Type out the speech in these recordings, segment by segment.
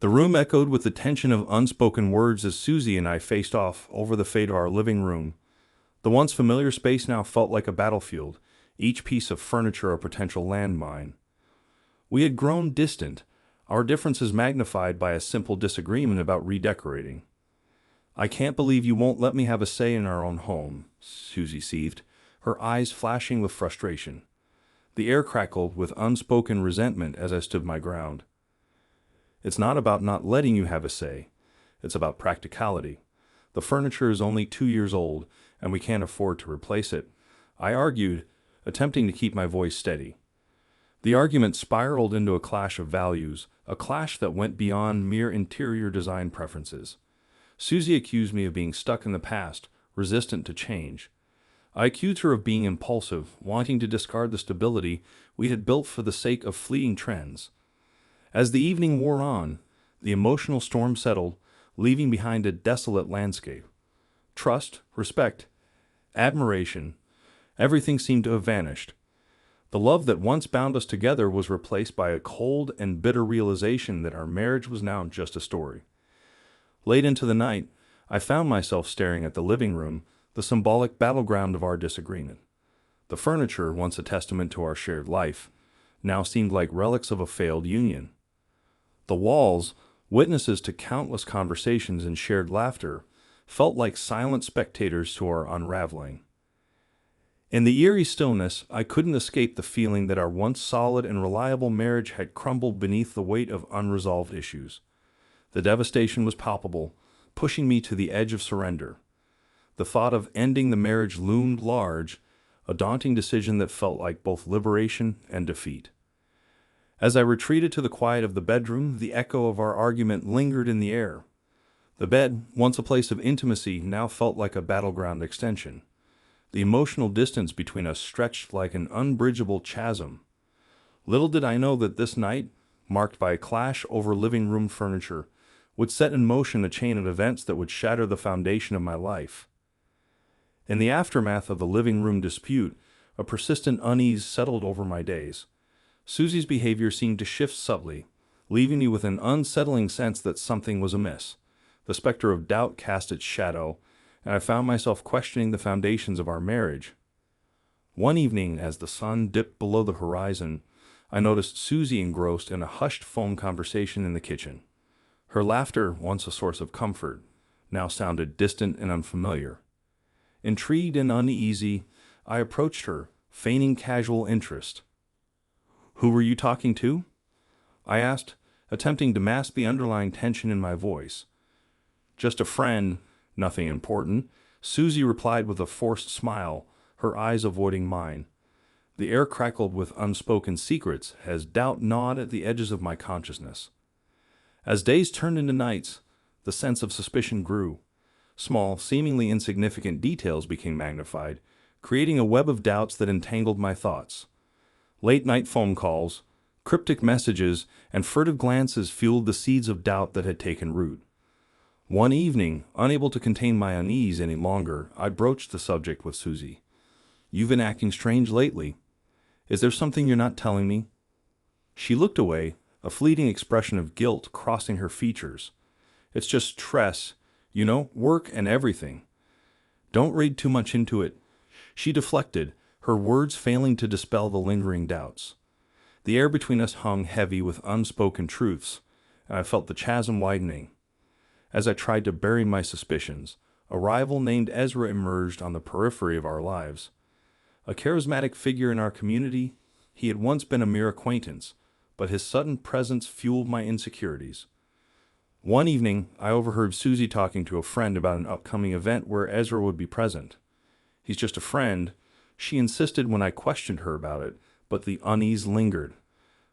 The room echoed with the tension of unspoken words as Susie and I faced off over the fate of our living room. The once familiar space now felt like a battlefield, each piece of furniture a potential landmine. We had grown distant, our differences magnified by a simple disagreement about redecorating. "I can't believe you won't let me have a say in our own home," Susie seethed, her eyes flashing with frustration. The air crackled with unspoken resentment as I stood my ground. "It's not about not letting you have a say. It's about practicality. The furniture is only 2 years old, and we can't afford to replace it," I argued, attempting to keep my voice steady. The argument spiraled into a clash of values, a clash that went beyond mere interior design preferences. Susie accused me of being stuck in the past, resistant to change. I accused her of being impulsive, wanting to discard the stability we had built for the sake of fleeting trends. As the evening wore on, the emotional storm settled, leaving behind a desolate landscape. Trust, respect, admiration, everything seemed to have vanished. The love that once bound us together was replaced by a cold and bitter realization that our marriage was now just a story. Late into the night, I found myself staring at the living room, the symbolic battleground of our disagreement. The furniture, once a testament to our shared life, now seemed like relics of a failed union. The walls, witnesses to countless conversations and shared laughter, felt like silent spectators to our unraveling. In the eerie stillness, I couldn't escape the feeling that our once solid and reliable marriage had crumbled beneath the weight of unresolved issues. The devastation was palpable, pushing me to the edge of surrender. The thought of ending the marriage loomed large, a daunting decision that felt like both liberation and defeat. As I retreated to the quiet of the bedroom, the echo of our argument lingered in the air. The bed, once a place of intimacy, now felt like a battleground extension. The emotional distance between us stretched like an unbridgeable chasm. Little did I know that this night, marked by a clash over living room furniture, would set in motion a chain of events that would shatter the foundation of my life. In the aftermath of the living room dispute, a persistent unease settled over my days. Susie's behavior seemed to shift subtly, leaving me with an unsettling sense that something was amiss. The specter of doubt cast its shadow, and I found myself questioning the foundations of our marriage. One evening, as the sun dipped below the horizon, I noticed Susie engrossed in a hushed phone conversation in the kitchen. Her laughter, once a source of comfort, now sounded distant and unfamiliar. Intrigued and uneasy, I approached her, feigning casual interest. "Who were you talking to?" I asked, attempting to mask the underlying tension in my voice. "Just a friend, nothing important," Susie replied with a forced smile, her eyes avoiding mine. The air crackled with unspoken secrets as doubt gnawed at the edges of my consciousness. As days turned into nights, the sense of suspicion grew. Small, seemingly insignificant details became magnified, creating a web of doubts that entangled my thoughts. Late-night phone calls, cryptic messages, and furtive glances fueled the seeds of doubt that had taken root. One evening, unable to contain my unease any longer, I broached the subject with Susie. "You've been acting strange lately. Is there something you're not telling me?" She looked away, a fleeting expression of guilt crossing her features. "It's just stress, work and everything. Don't read too much into it." She deflected, her words failing to dispel the lingering doubts. The air between us hung heavy with unspoken truths, and I felt the chasm widening. As I tried to bury my suspicions, a rival named Ezra emerged on the periphery of our lives. A charismatic figure in our community, he had once been a mere acquaintance, but his sudden presence fueled my insecurities. One evening, I overheard Susie talking to a friend about an upcoming event where Ezra would be present. "He's just a friend," she insisted when I questioned her about it, but the unease lingered.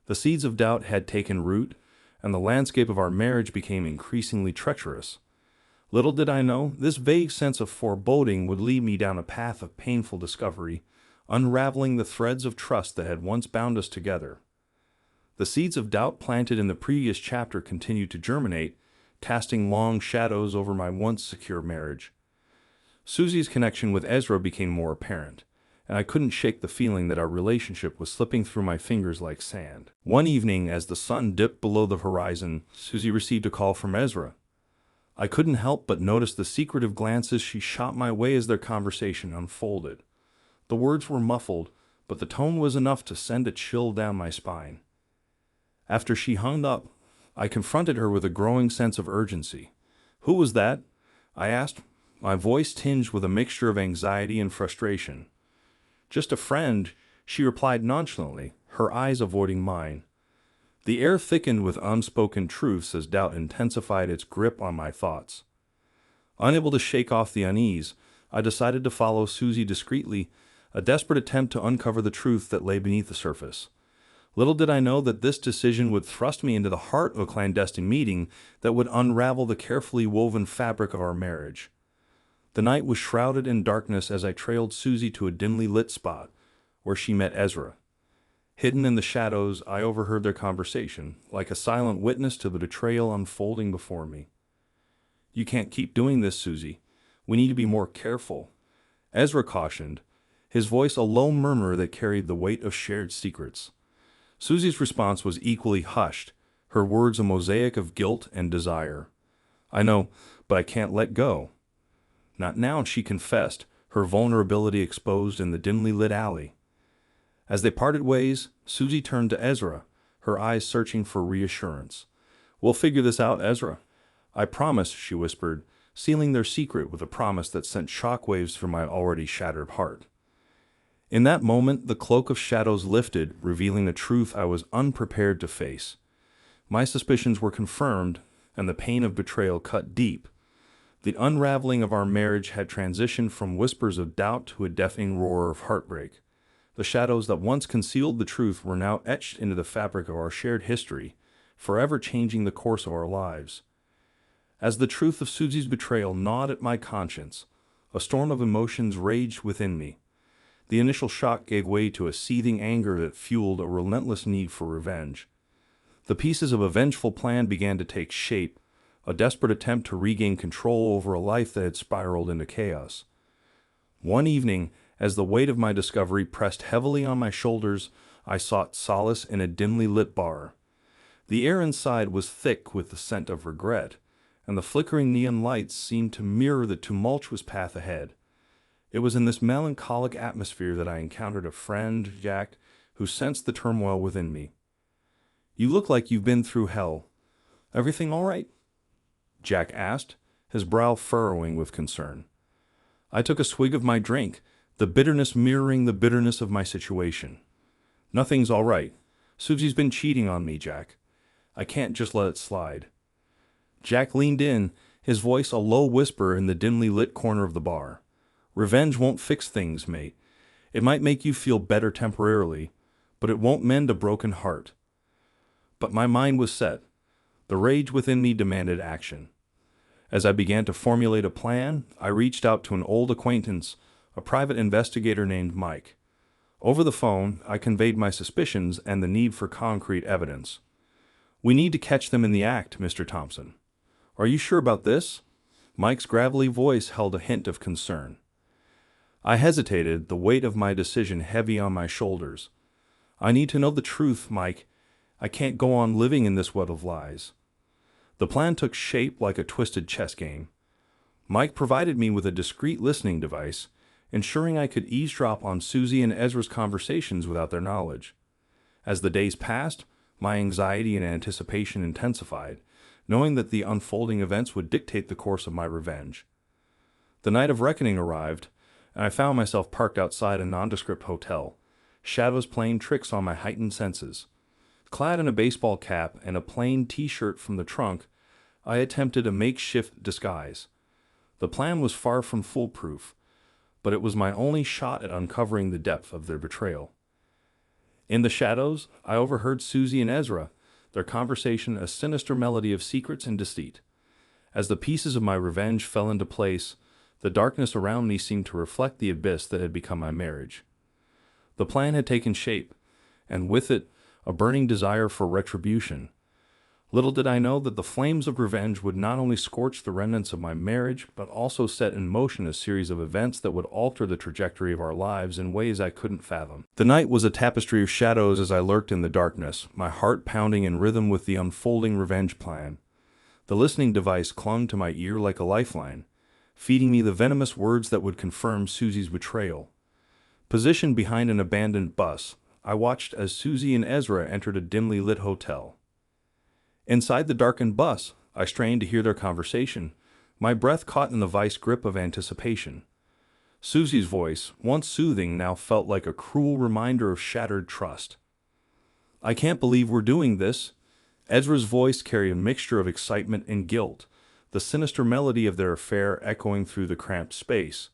The seeds of doubt had taken root, and the landscape of our marriage became increasingly treacherous. Little did I know, this vague sense of foreboding would lead me down a path of painful discovery, unraveling the threads of trust that had once bound us together. The seeds of doubt planted in the previous chapter continued to germinate, casting long shadows over my once secure marriage. Susie's connection with Ezra became more apparent, and I couldn't shake the feeling that our relationship was slipping through my fingers like sand. One evening, as the sun dipped below the horizon, Susie received a call from Ezra. I couldn't help but notice the secretive glances she shot my way as their conversation unfolded. The words were muffled, but the tone was enough to send a chill down my spine. After she hung up, I confronted her with a growing sense of urgency. "Who was that?" I asked, my voice tinged with a mixture of anxiety and frustration. "Just a friend," she replied nonchalantly, her eyes avoiding mine. The air thickened with unspoken truths as doubt intensified its grip on my thoughts. Unable to shake off the unease, I decided to follow Susie discreetly, a desperate attempt to uncover the truth that lay beneath the surface. Little did I know that this decision would thrust me into the heart of a clandestine meeting that would unravel the carefully woven fabric of our marriage. The night was shrouded in darkness as I trailed Susie to a dimly lit spot, where she met Ezra. Hidden in the shadows, I overheard their conversation, like a silent witness to the betrayal unfolding before me. "You can't keep doing this, Susie. We need to be more careful," Ezra cautioned, his voice a low murmur that carried the weight of shared secrets. Susie's response was equally hushed, her words a mosaic of guilt and desire. "I know, but I can't let go." "Not now," she confessed, her vulnerability exposed in the dimly lit alley. As they parted ways, Susie turned to Ezra, her eyes searching for reassurance. "We'll figure this out, Ezra. I promise," she whispered, sealing their secret with a promise that sent shockwaves through my already shattered heart. In that moment, the cloak of shadows lifted, revealing a truth I was unprepared to face. My suspicions were confirmed, and the pain of betrayal cut deep. The unraveling of our marriage had transitioned from whispers of doubt to a deafening roar of heartbreak. The shadows that once concealed the truth were now etched into the fabric of our shared history, forever changing the course of our lives. As the truth of Susie's betrayal gnawed at my conscience, a storm of emotions raged within me. The initial shock gave way to a seething anger that fueled a relentless need for revenge. The pieces of a vengeful plan began to take shape, a desperate attempt to regain control over a life that had spiraled into chaos. One evening, as the weight of my discovery pressed heavily on my shoulders, I sought solace in a dimly lit bar. The air inside was thick with the scent of regret, and the flickering neon lights seemed to mirror the tumultuous path ahead. It was in this melancholic atmosphere that I encountered a friend, Jack, who sensed the turmoil within me. "You look like you've been through hell. Everything all right?" Jack asked, his brow furrowing with concern. I took a swig of my drink, the bitterness mirroring the bitterness of my situation. "Nothing's all right. Susie's been cheating on me, Jack. I can't just let it slide." Jack leaned in, his voice a low whisper in the dimly lit corner of the bar. "Revenge won't fix things, mate. It might make you feel better temporarily, but it won't mend a broken heart." But my mind was set. The rage within me demanded action. As I began to formulate a plan, I reached out to an old acquaintance, a private investigator named Mike. Over the phone, I conveyed my suspicions and the need for concrete evidence. "We need to catch them in the act, Mr. Thompson." "Are you sure about this?" Mike's gravelly voice held a hint of concern. I hesitated, the weight of my decision heavy on my shoulders. "I need to know the truth, Mike. I can't go on living in this web of lies." The plan took shape like a twisted chess game. Mike provided me with a discreet listening device, ensuring I could eavesdrop on Susie and Ezra's conversations without their knowledge. As the days passed, my anxiety and anticipation intensified, knowing that the unfolding events would dictate the course of my revenge. The night of reckoning arrived, and I found myself parked outside a nondescript hotel, shadows playing tricks on my heightened senses. Clad in a baseball cap and a plain t-shirt from the trunk, I attempted a makeshift disguise. The plan was far from foolproof, but it was my only shot at uncovering the depth of their betrayal. In the shadows, I overheard Susie and Ezra, their conversation a sinister melody of secrets and deceit. As the pieces of my revenge fell into place, the darkness around me seemed to reflect the abyss that had become my marriage. The plan had taken shape, and with it, a burning desire for retribution. Little did I know that the flames of revenge would not only scorch the remnants of my marriage, but also set in motion a series of events that would alter the trajectory of our lives in ways I couldn't fathom. The night was a tapestry of shadows as I lurked in the darkness, my heart pounding in rhythm with the unfolding revenge plan. The listening device clung to my ear like a lifeline, feeding me the venomous words that would confirm Susie's betrayal. Positioned behind an abandoned bus, I watched as Susie and Ezra entered a dimly lit hotel. Inside the darkened bus, I strained to hear their conversation, my breath caught in the vice grip of anticipation. Susie's voice, once soothing, now felt like a cruel reminder of shattered trust. "I can't believe we're doing this." Ezra's voice carried a mixture of excitement and guilt, the sinister melody of their affair echoing through the cramped space.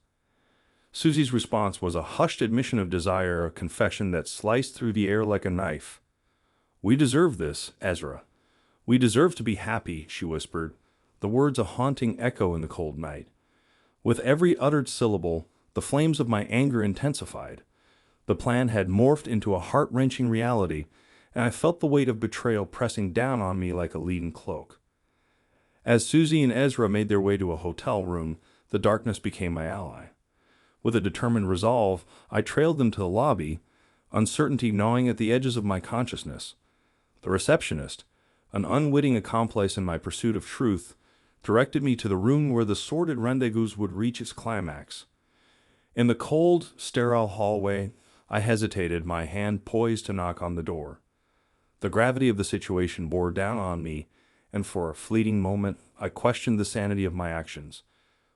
Susie's response was a hushed admission of desire, a confession that sliced through the air like a knife. "We deserve this, Ezra. We deserve to be happy," she whispered, the words a haunting echo in the cold night. With every uttered syllable, the flames of my anger intensified. The plan had morphed into a heart-wrenching reality, and I felt the weight of betrayal pressing down on me like a leaden cloak. As Susie and Ezra made their way to a hotel room, the darkness became my ally. With a determined resolve, I trailed them to the lobby, uncertainty gnawing at the edges of my consciousness. The receptionist, an unwitting accomplice in my pursuit of truth, directed me to the room where the sordid rendezvous would reach its climax. In the cold, sterile hallway, I hesitated, my hand poised to knock on the door. The gravity of the situation bore down on me, and for a fleeting moment I questioned the sanity of my actions.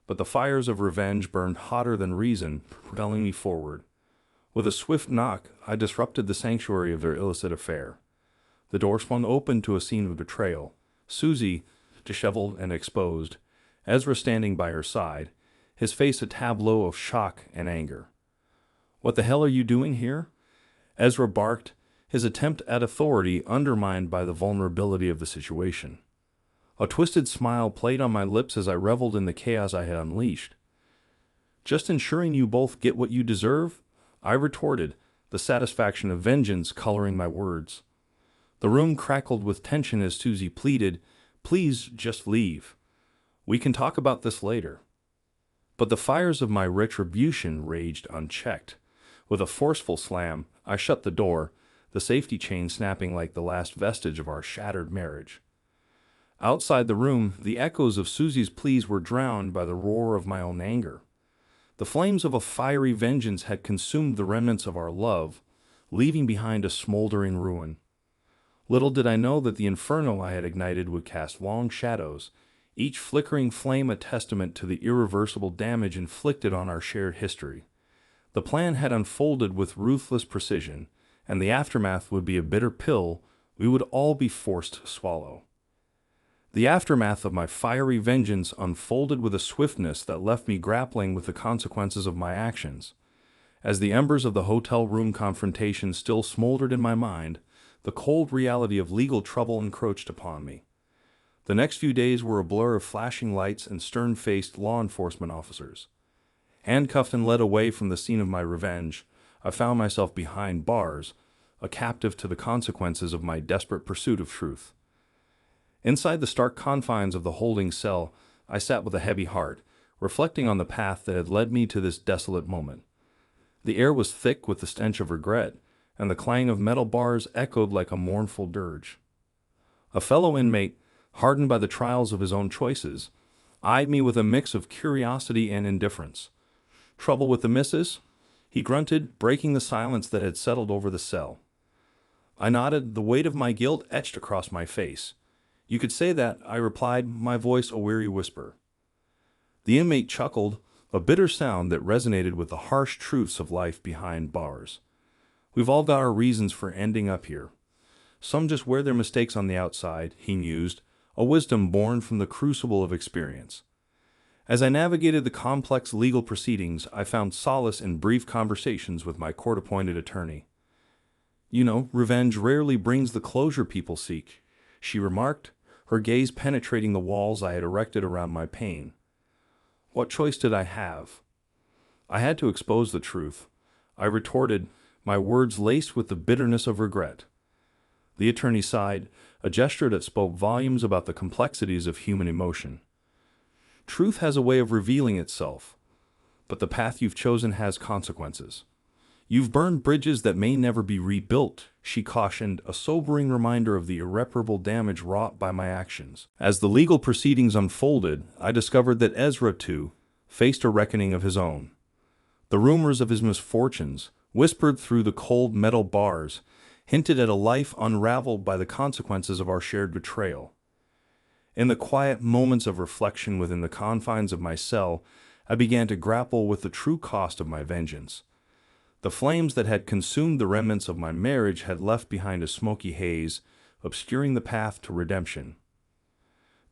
But the fires of revenge burned hotter than reason, propelling me forward. With a swift knock, I disrupted the sanctuary of their illicit affair. The door swung open to a scene of betrayal. Susie, disheveled and exposed, Ezra standing by her side, his face a tableau of shock and anger. "What the hell are you doing here?" Ezra barked, his attempt at authority undermined by the vulnerability of the situation. A twisted smile played on my lips as I reveled in the chaos I had unleashed. "Just ensuring you both get what you deserve," I retorted, the satisfaction of vengeance coloring my words. The room crackled with tension as Susie pleaded, "Please just leave. We can talk about this later." But the fires of my retribution raged unchecked. With a forceful slam, I shut the door, the safety chain snapping like the last vestige of our shattered marriage. Outside the room, the echoes of Susie's pleas were drowned by the roar of my own anger. The flames of a fiery vengeance had consumed the remnants of our love, leaving behind a smoldering ruin. Little did I know that the inferno I had ignited would cast long shadows, each flickering flame a testament to the irreversible damage inflicted on our shared history. The plan had unfolded with ruthless precision, and the aftermath would be a bitter pill we would all be forced to swallow. The aftermath of my fiery vengeance unfolded with a swiftness that left me grappling with the consequences of my actions. As the embers of the hotel room confrontation still smoldered in my mind, the cold reality of legal trouble encroached upon me. The next few days were a blur of flashing lights and stern-faced law enforcement officers. Handcuffed and led away from the scene of my revenge, I found myself behind bars, a captive to the consequences of my desperate pursuit of truth. Inside the stark confines of the holding cell, I sat with a heavy heart, reflecting on the path that had led me to this desolate moment. The air was thick with the stench of regret, and the clang of metal bars echoed like a mournful dirge. A fellow inmate, hardened by the trials of his own choices, eyed me with a mix of curiosity and indifference. "Trouble with the missus?" he grunted, breaking the silence that had settled over the cell. I nodded, the weight of my guilt etched across my face. "You could say that," I replied, my voice a weary whisper. The inmate chuckled, a bitter sound that resonated with the harsh truths of life behind bars. "We've all got our reasons for ending up here. Some just wear their mistakes on the outside," he mused, a wisdom born from the crucible of experience. As I navigated the complex legal proceedings, I found solace in brief conversations with my court-appointed attorney. "You know, revenge rarely brings the closure people seek," she remarked, her gaze penetrating the walls I had erected around my pain. What choice did I have? I had to expose the truth, I retorted, my words laced with the bitterness of regret. The attorney sighed, a gesture that spoke volumes about the complexities of human emotion. Truth has a way of revealing itself, but the path you've chosen has consequences. You've burned bridges that may never be rebuilt, she cautioned, a sobering reminder of the irreparable damage wrought by my actions. As the legal proceedings unfolded, I discovered that Ezra, too, faced a reckoning of his own. The rumors of his misfortunes, whispered through the cold metal bars, hinted at a life unraveled by the consequences of our shared betrayal. In the quiet moments of reflection within the confines of my cell, I began to grapple with the true cost of my vengeance. The flames that had consumed the remnants of my marriage had left behind a smoky haze, obscuring the path to redemption.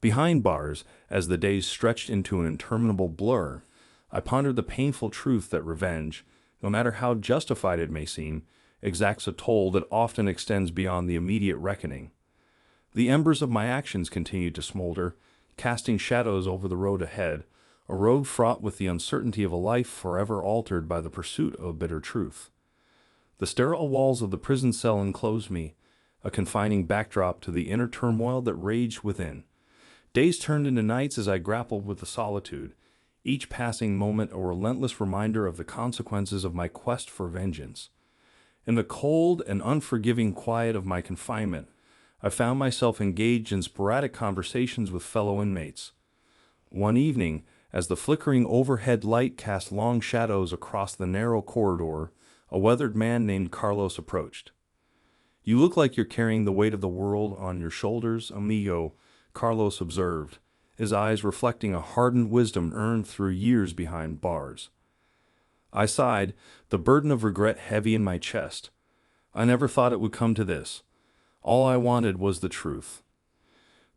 Behind bars, as the days stretched into an interminable blur, I pondered the painful truth that revenge, no matter how justified it may seem, exacts a toll that often extends beyond the immediate reckoning. The embers of my actions continued to smolder, casting shadows over the road ahead, a road fraught with the uncertainty of a life forever altered by the pursuit of a bitter truth. The sterile walls of the prison cell enclosed me, a confining backdrop to the inner turmoil that raged within. Days turned into nights as I grappled with the solitude, each passing moment a relentless reminder of the consequences of my quest for vengeance. In the cold and unforgiving quiet of my confinement, I found myself engaged in sporadic conversations with fellow inmates. One evening, as the flickering overhead light cast long shadows across the narrow corridor, a weathered man named Carlos approached. "You look like you're carrying the weight of the world on your shoulders, amigo," Carlos observed, his eyes reflecting a hardened wisdom earned through years behind bars. I sighed, the burden of regret heavy in my chest. I never thought it would come to this. All I wanted was the truth.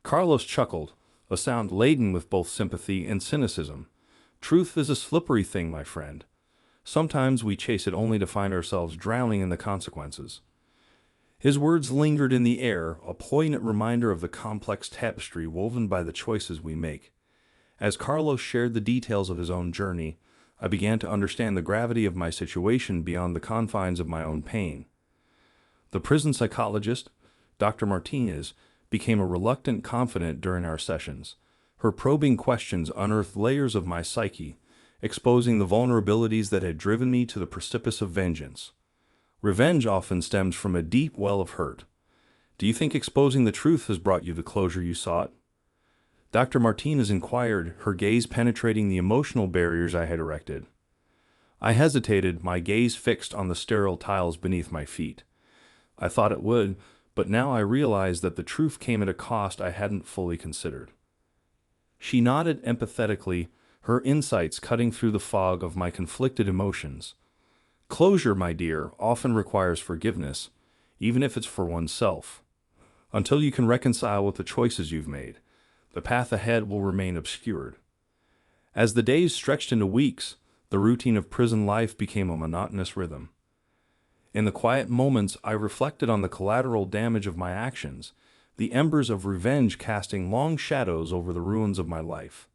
Carlos chuckled, a sound laden with both sympathy and cynicism. "Truth is a slippery thing, my friend. Sometimes we chase it only to find ourselves drowning in the consequences." His words lingered in the air, a poignant reminder of the complex tapestry woven by the choices we make. As Carlos shared the details of his own journey, I began to understand the gravity of my situation beyond the confines of my own pain. The prison psychologist, Dr. Martinez, became a reluctant confidant during our sessions. Her probing questions unearthed layers of my psyche, exposing the vulnerabilities that had driven me to the precipice of vengeance. Revenge often stems from a deep well of hurt. Do you think exposing the truth has brought you the closure you sought? Dr. Martinez inquired, her gaze penetrating the emotional barriers I had erected. I hesitated, my gaze fixed on the sterile tiles beneath my feet. I thought it would, but now I realized that the truth came at a cost I hadn't fully considered. She nodded empathetically, her insights cutting through the fog of my conflicted emotions. Closure, my dear, often requires forgiveness, even if it's for oneself. Until you can reconcile with the choices you've made, the path ahead will remain obscured. As the days stretched into weeks, the routine of prison life became a monotonous rhythm. In the quiet moments, I reflected on the collateral damage of my actions, the embers of revenge casting long shadows over the ruins of my life.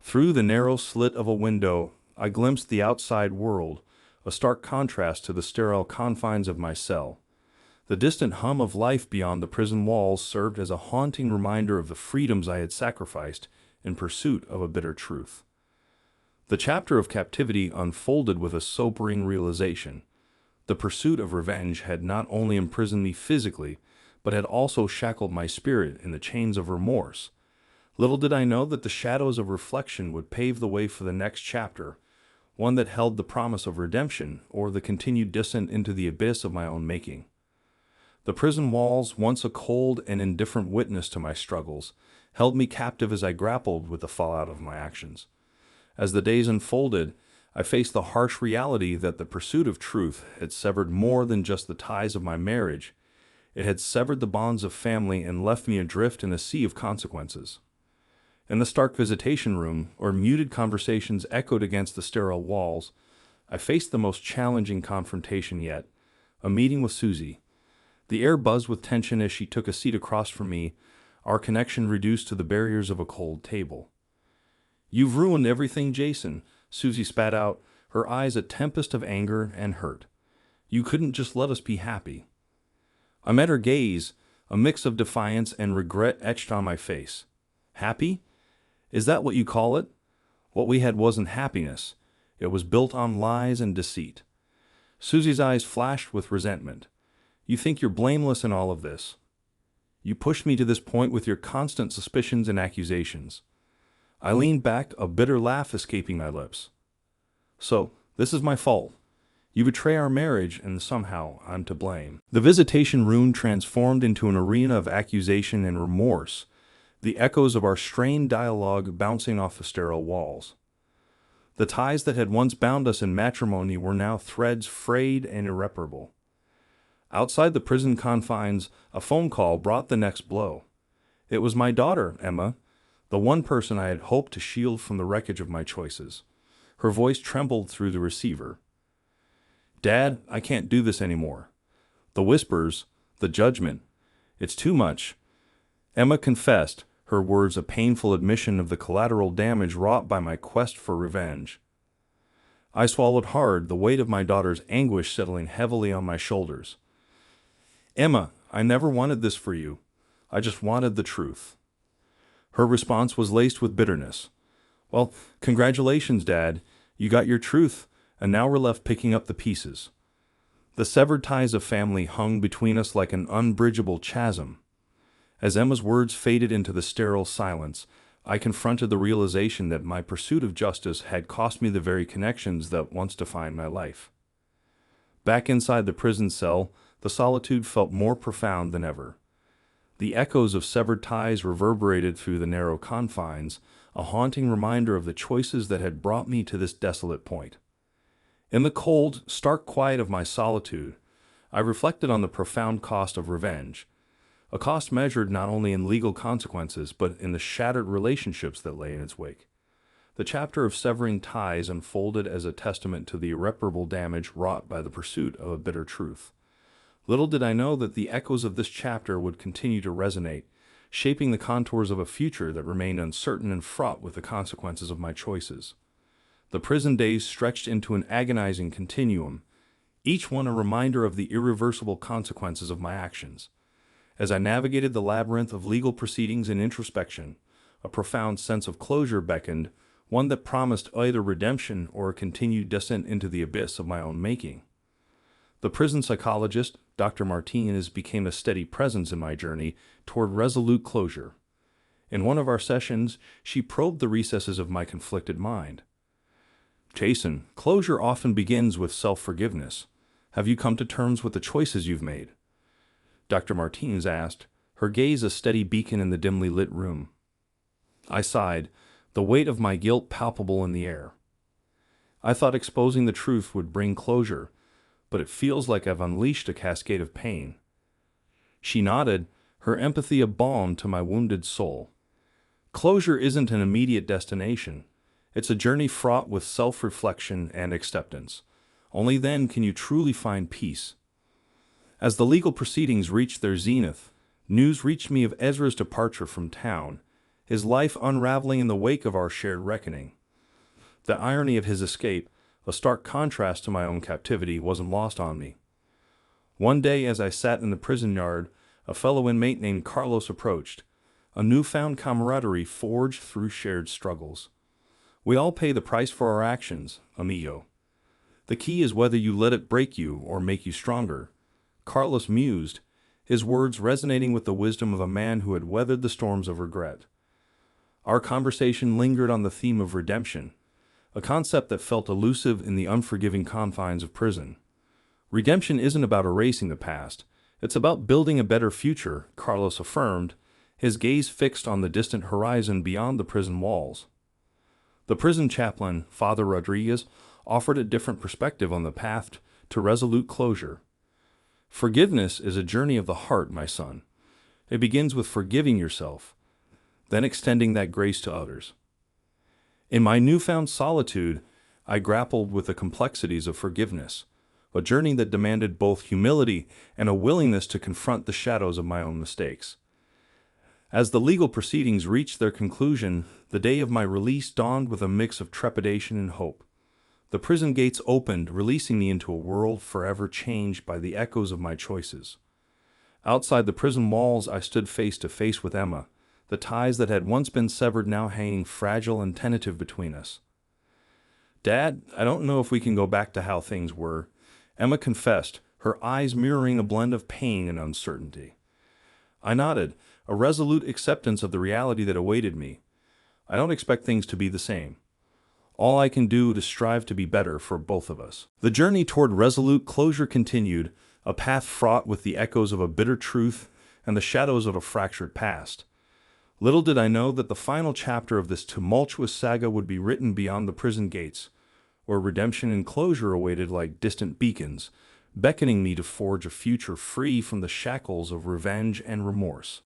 Through the narrow slit of a window, I glimpsed the outside world, a stark contrast to the sterile confines of my cell. The distant hum of life beyond the prison walls served as a haunting reminder of the freedoms I had sacrificed in pursuit of a bitter truth. The chapter of captivity unfolded with a sobering realization. The pursuit of revenge had not only imprisoned me physically, but had also shackled my spirit in the chains of remorse. Little did I know that the shadows of reflection would pave the way for the next chapter, one that held the promise of redemption or the continued descent into the abyss of my own making. The prison walls, once a cold and indifferent witness to my struggles, held me captive as I grappled with the fallout of my actions. As the days unfolded, I faced the harsh reality that the pursuit of truth had severed more than just the ties of my marriage. It had severed the bonds of family and left me adrift in a sea of consequences. In the stark visitation room, where muted conversations echoed against the sterile walls, I faced the most challenging confrontation yet, a meeting with Susie. The air buzzed with tension as she took a seat across from me, our connection reduced to the barriers of a cold table. "You've ruined everything, Jason," Susie spat out, her eyes a tempest of anger and hurt. "You couldn't just let us be happy." I met her gaze, a mix of defiance and regret etched on my face. Happy? Is that what you call it? What we had wasn't happiness. It was built on lies and deceit. Susie's eyes flashed with resentment. You think you're blameless in all of this? You pushed me to this point with your constant suspicions and accusations. I leaned back, a bitter laugh escaping my lips. So, this is my fault. You betray our marriage, and somehow I'm to blame. The visitation room transformed into an arena of accusation and remorse, the echoes of our strained dialogue bouncing off the sterile walls. The ties that had once bound us in matrimony were now threads frayed and irreparable. Outside the prison confines, a phone call brought the next blow. It was my daughter, Emma, the one person I had hoped to shield from the wreckage of my choices. Her voice trembled through the receiver. Dad, I can't do this anymore. The whispers, the judgment. It's too much. Emma confessed, her words a painful admission of the collateral damage wrought by my quest for revenge. I swallowed hard, the weight of my daughter's anguish settling heavily on my shoulders. Emma, I never wanted this for you. I just wanted the truth. Her response was laced with bitterness. Well, congratulations, Dad. You got your truth, and now we're left picking up the pieces. The severed ties of family hung between us like an unbridgeable chasm. As Emma's words faded into the sterile silence, I confronted the realization that my pursuit of justice had cost me the very connections that once defined my life. Back inside the prison cell, the solitude felt more profound than ever. The echoes of severed ties reverberated through the narrow confines, a haunting reminder of the choices that had brought me to this desolate point. In the cold, stark quiet of my solitude, I reflected on the profound cost of revenge, a cost measured not only in legal consequences but in the shattered relationships that lay in its wake. The chapter of severing ties unfolded as a testament to the irreparable damage wrought by the pursuit of a bitter truth. Little did I know that the echoes of this chapter would continue to resonate, shaping the contours of a future that remained uncertain and fraught with the consequences of my choices. The prison days stretched into an agonizing continuum, each one a reminder of the irreversible consequences of my actions. As I navigated the labyrinth of legal proceedings and introspection, a profound sense of closure beckoned, one that promised either redemption or a continued descent into the abyss of my own making. The prison psychologist, Dr. Martinez, became a steady presence in my journey toward resolute closure. In one of our sessions, she probed the recesses of my conflicted mind. Jason, closure often begins with self-forgiveness. Have you come to terms with the choices you've made? Dr. Martinez asked, her gaze a steady beacon in the dimly lit room. I sighed, the weight of my guilt palpable in the air. I thought exposing the truth would bring closure, but it feels like I've unleashed a cascade of pain. She nodded, her empathy a balm to my wounded soul. Closure isn't an immediate destination. It's a journey fraught with self-reflection and acceptance. Only then can you truly find peace. As the legal proceedings reached their zenith, news reached me of Ezra's departure from town, his life unraveling in the wake of our shared reckoning. The irony of his escape, a stark contrast to my own captivity, wasn't lost on me. One day, as I sat in the prison yard, a fellow inmate named Carlos approached, a newfound camaraderie forged through shared struggles. We all pay the price for our actions, amigo. The key is whether you let it break you or make you stronger. Carlos mused, his words resonating with the wisdom of a man who had weathered the storms of regret. Our conversation lingered on the theme of redemption, a concept that felt elusive in the unforgiving confines of prison. Redemption isn't about erasing the past, it's about building a better future, Carlos affirmed, his gaze fixed on the distant horizon beyond the prison walls. The prison chaplain, Father Rodriguez, offered a different perspective on the path to resolute closure. Forgiveness is a journey of the heart, my son. It begins with forgiving yourself, then extending that grace to others. In my newfound solitude, I grappled with the complexities of forgiveness, a journey that demanded both humility and a willingness to confront the shadows of my own mistakes. As the legal proceedings reached their conclusion, the day of my release dawned with a mix of trepidation and hope. The prison gates opened, releasing me into a world forever changed by the echoes of my choices. Outside the prison walls, I stood face to face with Emma, the ties that had once been severed now hanging fragile and tentative between us. Dad, I don't know if we can go back to how things were, Emma confessed, her eyes mirroring a blend of pain and uncertainty. I nodded, a resolute acceptance of the reality that awaited me. I don't expect things to be the same. All I can do is strive to be better for both of us. The journey toward resolute closure continued, a path fraught with the echoes of a bitter truth and the shadows of a fractured past. Little did I know that the final chapter of this tumultuous saga would be written beyond the prison gates, where redemption and closure awaited like distant beacons, beckoning me to forge a future free from the shackles of revenge and remorse.